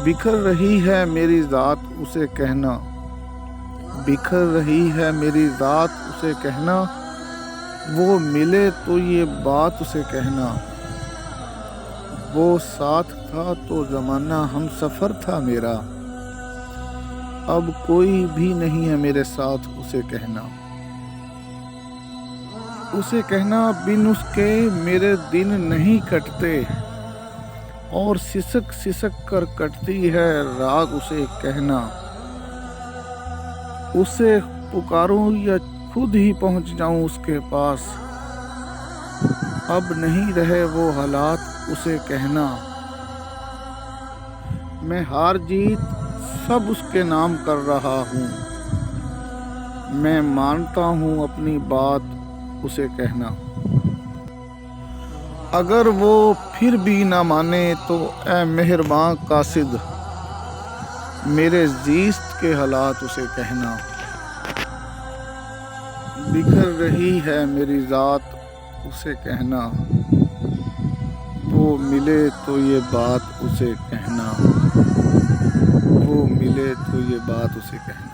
बिखर रही है मेरी ज़ात उसे कहना, बिखर रही है मेरी ज़ात उसे कहना, वो मिले तो ये बात उसे कहना। वो साथ था तो ज़माना हम सफ़र था मेरा, अब कोई भी नहीं है मेरे साथ उसे कहना। उसे कहना बिन उसके मेरे दिन नहीं कटते, और सिसक सिसक कर कटती है रात उसे कहना। उसे पुकारूं या खुद ही पहुंच जाऊं उसके पास, अब नहीं रहे वो हालात उसे कहना। मैं हार जीत सब उसके नाम कर रहा हूँ, मैं मानता हूँ अपनी बात उसे कहना। अगर वो फिर भी ना माने तो ऐ मेहरबान कासिद, मेरे जीस्त के हालात उसे कहना। बिखर रही है मेरी ज़ात उसे कहना, वो मिले तो ये बात उसे कहना, वो मिले तो ये बात उसे कहना।